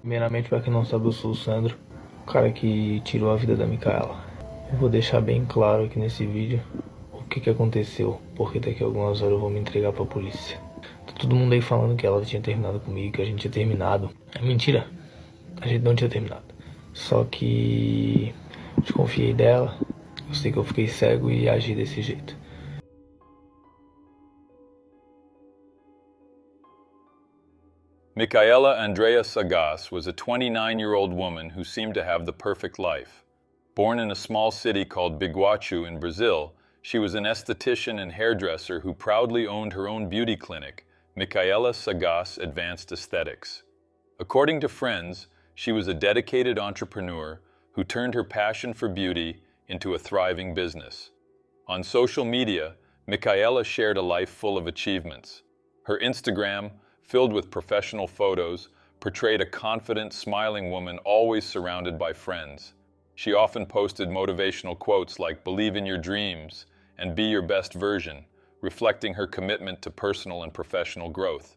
Primeiramente, pra quem não sabe, eu sou o Sandro, o cara que tirou a vida da Mikaella. Eu vou deixar bem claro aqui nesse vídeo o que aconteceu, porque daqui a algumas horas eu vou me entregar pra polícia. Tá todo mundo aí falando que ela tinha terminado comigo, que a gente tinha terminado. É mentira, a gente não tinha terminado. Só que desconfiei dela, eu sei que eu fiquei cego e agi desse jeito. Mikaella Andrea Sagás was a 29-year-old woman who seemed to have the perfect life. Born in a small city called Biguaçu in Brazil, she was an esthetician and hairdresser who proudly owned her own beauty clinic, Mikaella Sagás Advanced Aesthetics. According to friends, she was a dedicated entrepreneur who turned her passion for beauty into a thriving business. On social media, Mikaella shared a life full of achievements. Her Instagram, filled with professional photos, portrayed a confident, smiling woman always surrounded by friends. She often posted motivational quotes like "Believe in your dreams" and "Be your best version," reflecting her commitment to personal and professional growth.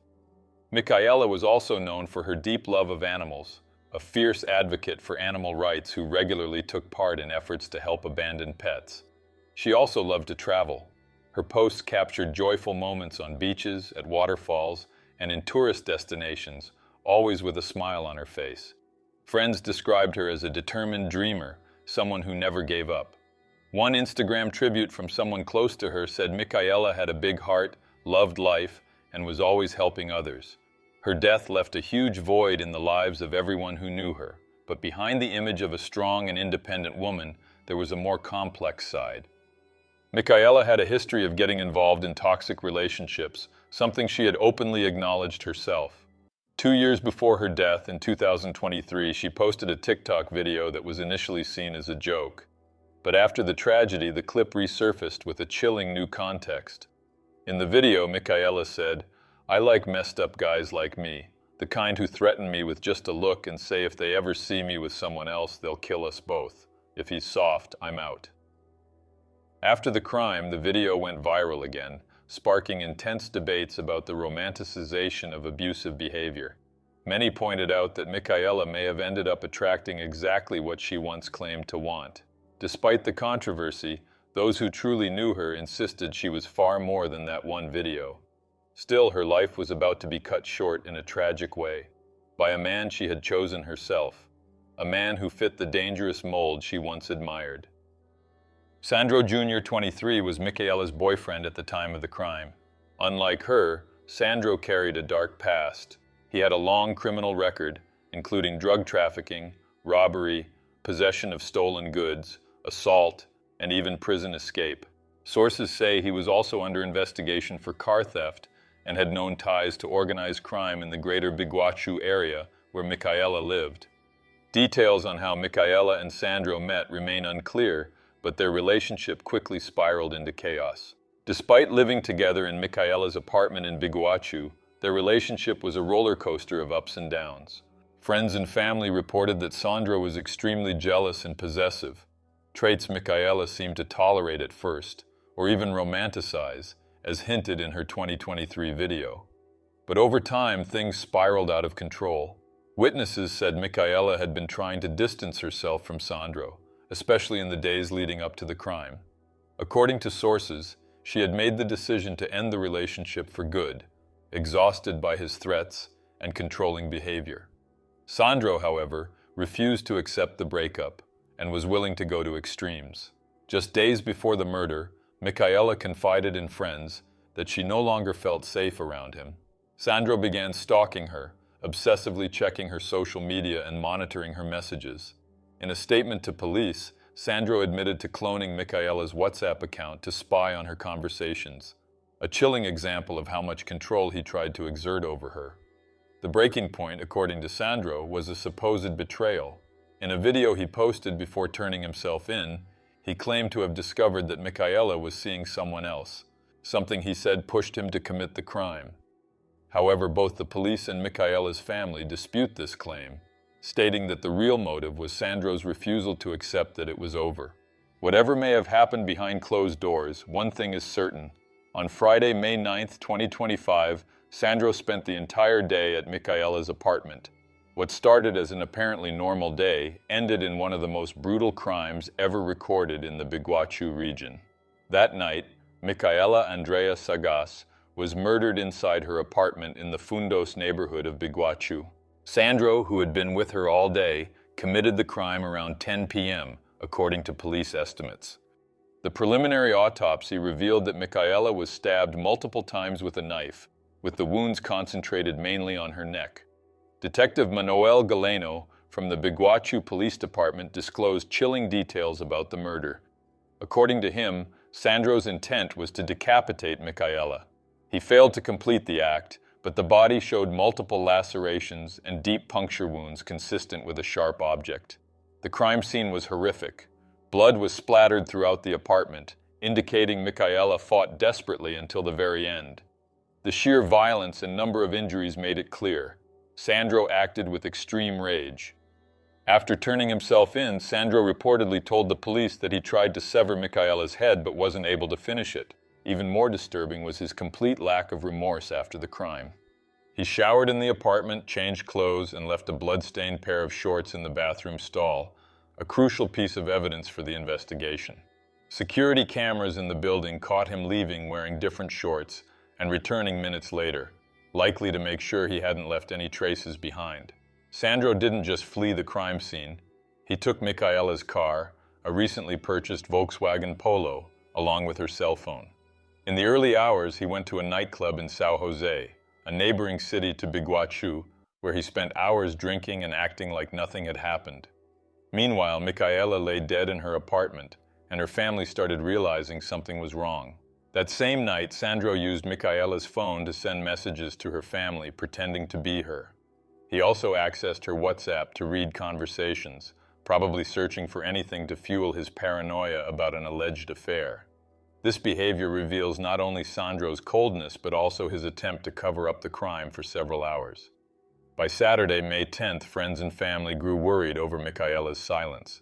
Mikaella was also known for her deep love of animals, a fierce advocate for animal rights who regularly took part in efforts to help abandoned pets. She also loved to travel. Her posts captured joyful moments on beaches, at waterfalls, and in tourist destinations, always with a smile on her face. Friends described her as a determined dreamer, someone who never gave up. One Instagram tribute from someone close to her said Mikaella had a big heart, loved life, and was always helping others. Her death left a huge void in the lives of everyone who knew her, but behind the image of a strong and independent woman, there was a more complex side. Mikaella had a history of getting involved in toxic relationships, something she had openly acknowledged herself. 2 years before her death in 2023, she posted a TikTok video that was initially seen as a joke. But after the tragedy, the clip resurfaced with a chilling new context. In the video, Mikaella said, "I like messed up guys like me, the kind who threaten me with just a look and say if they ever see me with someone else, they'll kill us both. If he's soft, I'm out." After the crime, the video went viral again, sparking intense debates about the romanticization of abusive behavior. Many pointed out that Mikaella may have ended up attracting exactly what she once claimed to want. Despite the controversy, those who truly knew her insisted she was far more than that one video. Still, her life was about to be cut short in a tragic way, by a man she had chosen herself, a man who fit the dangerous mold she once admired. Sandro Jr., 23, was Mikaella's boyfriend at the time of the crime. Unlike her, Sandro carried a dark past. He had a long criminal record, including drug trafficking, robbery, possession of stolen goods, assault, and even prison escape. Sources say he was also under investigation for car theft and had known ties to organized crime in the greater Biguaçu area where Mikaella lived. Details on how Mikaella and Sandro met remain unclear, but their relationship quickly spiraled into chaos. Despite living together in Mikaella's apartment in Biguaçu, their relationship was a roller coaster of ups and downs. Friends and family reported that Sandro was extremely jealous and possessive, traits Mikaella seemed to tolerate at first, or even romanticize, as hinted in her 2023 video. But over time, things spiraled out of control. Witnesses said Mikaella had been trying to distance herself from Sandro, especially in the days leading up to the crime. According to sources, she had made the decision to end the relationship for good, exhausted by his threats and controlling behavior. Sandro, however, refused to accept the breakup and was willing to go to extremes. Just days before the murder, Mikaella confided in friends that she no longer felt safe around him. Sandro began stalking her, obsessively checking her social media and monitoring her messages. In a statement to police, Sandro admitted to cloning Mikaella's WhatsApp account to spy on her conversations, a chilling example of how much control he tried to exert over her. The breaking point, according to Sandro, was a supposed betrayal. In a video he posted before turning himself in, he claimed to have discovered that Mikaella was seeing someone else, something he said pushed him to commit the crime. However, both the police and Mikaella's family dispute this claim, stating that the real motive was Sandro's refusal to accept that it was over. Whatever may have happened behind closed doors, one thing is certain. On Friday, May 9, 2025, Sandro spent the entire day at Mikaella's apartment. What started as an apparently normal day ended in one of the most brutal crimes ever recorded in the Biguachu region. That night, Mikaella Sagás was murdered inside her apartment in the Fundos neighborhood of Biguachu. Sandro, who had been with her all day, committed the crime around 10 p.m., according to police estimates. The preliminary autopsy revealed that Mikaella was stabbed multiple times with a knife, with the wounds concentrated mainly on her neck. Detective Manuel Galeno from the Biguachu Police Department disclosed chilling details about the murder. According to him, Sandro's intent was to decapitate Mikaella. He failed to complete the act, but the body showed multiple lacerations and deep puncture wounds consistent with a sharp object. The crime scene was horrific. Blood was splattered throughout the apartment, indicating Mikaella fought desperately until the very end. The sheer violence and number of injuries made it clear. Sandro acted with extreme rage. After turning himself in, Sandro reportedly told the police that he tried to sever Mikaella's head but wasn't able to finish it. Even more disturbing was his complete lack of remorse after the crime. He showered in the apartment, changed clothes, and left a blood-stained pair of shorts in the bathroom stall, a crucial piece of evidence for the investigation. Security cameras in the building caught him leaving wearing different shorts and returning minutes later, likely to make sure he hadn't left any traces behind. Sandro didn't just flee the crime scene. He took Mikaella's car, a recently purchased Volkswagen Polo, along with her cell phone. In the early hours, he went to a nightclub in São José, a neighboring city to Biguachu, where he spent hours drinking and acting like nothing had happened. Meanwhile, Mikaella lay dead in her apartment, and her family started realizing something was wrong. That same night, Sandro used Mikaella's phone to send messages to her family, pretending to be her. He also accessed her WhatsApp to read conversations, probably searching for anything to fuel his paranoia about an alleged affair. This behavior reveals not only Sandro's coldness, but also his attempt to cover up the crime for several hours. By Saturday, May 10th, friends and family grew worried over Mikaella's silence.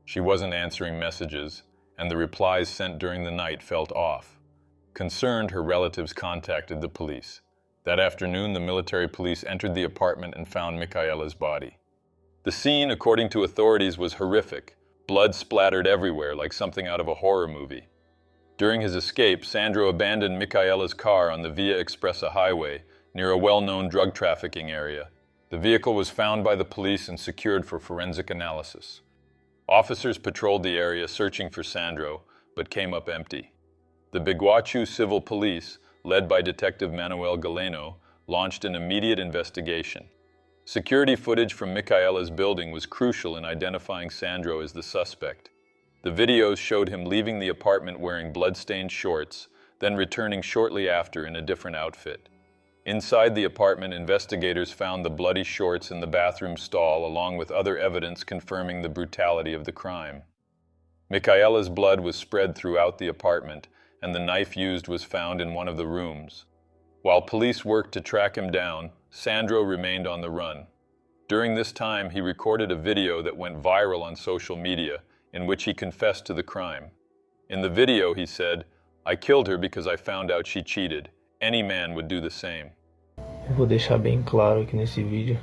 She wasn't answering messages, and the replies sent during the night felt off. Concerned, her relatives contacted the police. That afternoon, the military police entered the apartment and found Mikaella's body. The scene, according to authorities, was horrific. Blood splattered everywhere, like something out of a horror movie. During his escape, Sandro abandoned Mikaella's car on the Via Expressa highway, near a well-known drug trafficking area. The vehicle was found by the police and secured for forensic analysis. Officers patrolled the area searching for Sandro, but came up empty. The Biguachu Civil Police, led by Detective Manuel Galeno, launched an immediate investigation. Security footage from Mikaella's building was crucial in identifying Sandro as the suspect. The videos showed him leaving the apartment wearing blood-stained shorts, then returning shortly after in a different outfit. Inside the apartment, investigators found the bloody shorts in the bathroom stall, along with other evidence confirming the brutality of the crime. Mikaella's blood was spread throughout the apartment, and the knife used was found in one of the rooms. While police worked to track him down, Sandro remained on the run. During this time, he recorded a video that went viral on social media, in which he confessed to the crime. In the video, he said, "I killed her because I found out she cheated. Any man would do the same." Eu vou deixar bem claro aqui nesse vídeo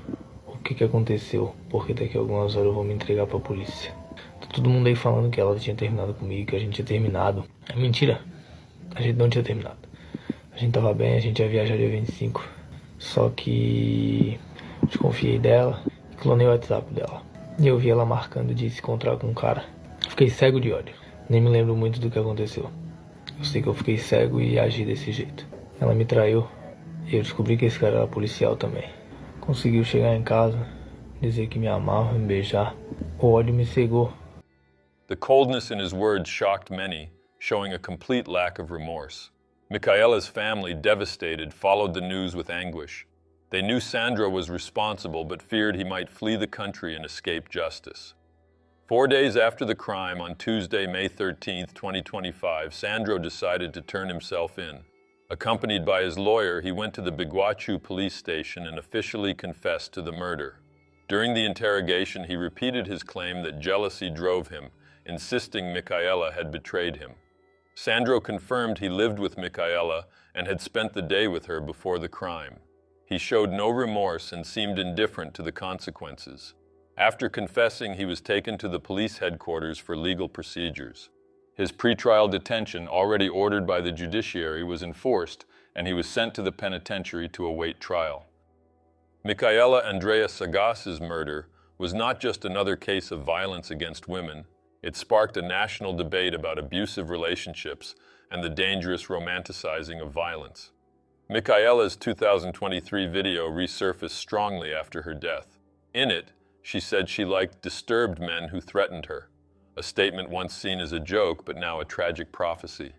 o que aconteceu, porque daqui a algumas horas eu vou me entregar pra polícia. Tá todo mundo aí falando que ela tinha terminado comigo, que a gente tinha terminado. É mentira. A gente não tinha terminado. A gente tava bem, a gente ia viajar dia 25. Só que desconfiei dela e clonei o WhatsApp dela. E eu vi ela marcando de se encontrar com um cara. Fiquei cego de ódio. Nem me lembro muito do que aconteceu. Eu sei que eu fiquei cego e agi desse jeito. Ela me traiu e eu descobri que esse cara era policial também. Conseguiu chegar em casa, dizer que me amava, me beijar. O ódio me cegou. The coldness in his words shocked many, showing a complete lack of remorse. Mikaella's family, devastated, followed the news with anguish. They knew Sandro was responsible, but feared he might flee the country and escape justice. 4 days after the crime, on Tuesday, May 13th, 2025, Sandro decided to turn himself in. Accompanied by his lawyer, he went to the Biguachu police station and officially confessed to the murder. During the interrogation, he repeated his claim that jealousy drove him, insisting Mikaella had betrayed him. Sandro confirmed he lived with Mikaella and had spent the day with her before the crime. He showed no remorse and seemed indifferent to the consequences. After confessing, he was taken to the police headquarters for legal procedures. His pretrial detention, already ordered by the judiciary, was enforced, and he was sent to the penitentiary to await trial. Mikaella Sagás's murder was not just another case of violence against women. It sparked a national debate about abusive relationships and the dangerous romanticizing of violence. Mikaella's 2023 video resurfaced strongly after her death. In it, she said she liked disturbed men who threatened her, a statement once seen as a joke but now a tragic prophecy.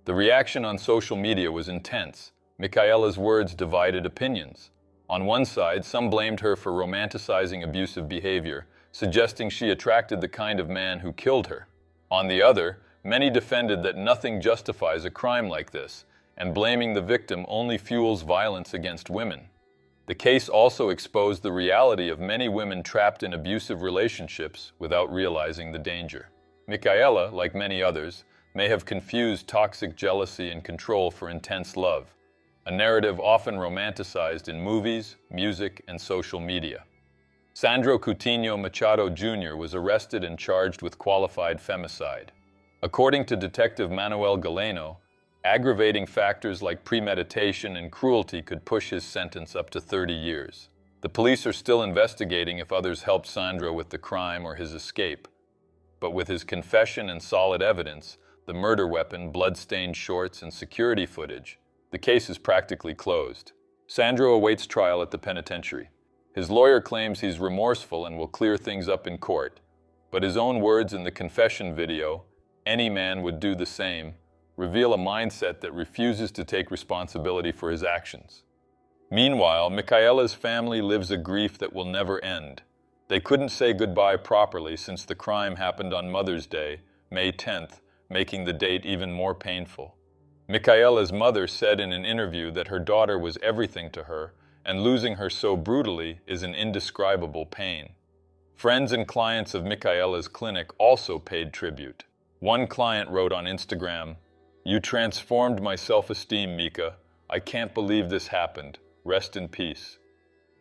The reaction on social media was intense. Mikaella's words divided opinions. On one side, some blamed her for romanticizing abusive behavior, suggesting she attracted the kind of man who killed her. On the other, many defended that nothing justifies a crime like this, and blaming the victim only fuels violence against women. The case also exposed the reality of many women trapped in abusive relationships without realizing the danger. Mikaella, like many others, may have confused toxic jealousy and control for intense love, a narrative often romanticized in movies, music, and social media. Sandro Coutinho Machado Jr. was arrested and charged with qualified femicide. According to Detective Manuel Galeno, aggravating factors like premeditation and cruelty could push his sentence up to 30 years. The police are still investigating if others helped Sandro with the crime or his escape. But with his confession and solid evidence, the murder weapon, blood-stained shorts, and security footage, the case is practically closed. Sandro awaits trial at the penitentiary. His lawyer claims he's remorseful and will clear things up in court. But his own words in the confession video, "Any man would do the same," reveal a mindset that refuses to take responsibility for his actions. Meanwhile, Mikaella's family lives a grief that will never end. They couldn't say goodbye properly since the crime happened on Mother's Day, May 10th, making the date even more painful. Mikaella's mother said in an interview that her daughter was everything to her, and losing her so brutally is an indescribable pain. Friends and clients of Mikaella's clinic also paid tribute. One client wrote on Instagram, "You transformed my self-esteem, Mika. I can't believe this happened. Rest in peace."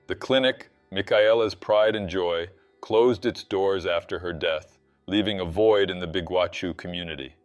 The clinic, Mikaella's pride and joy, closed its doors after her death, leaving a void in the Biguachu community.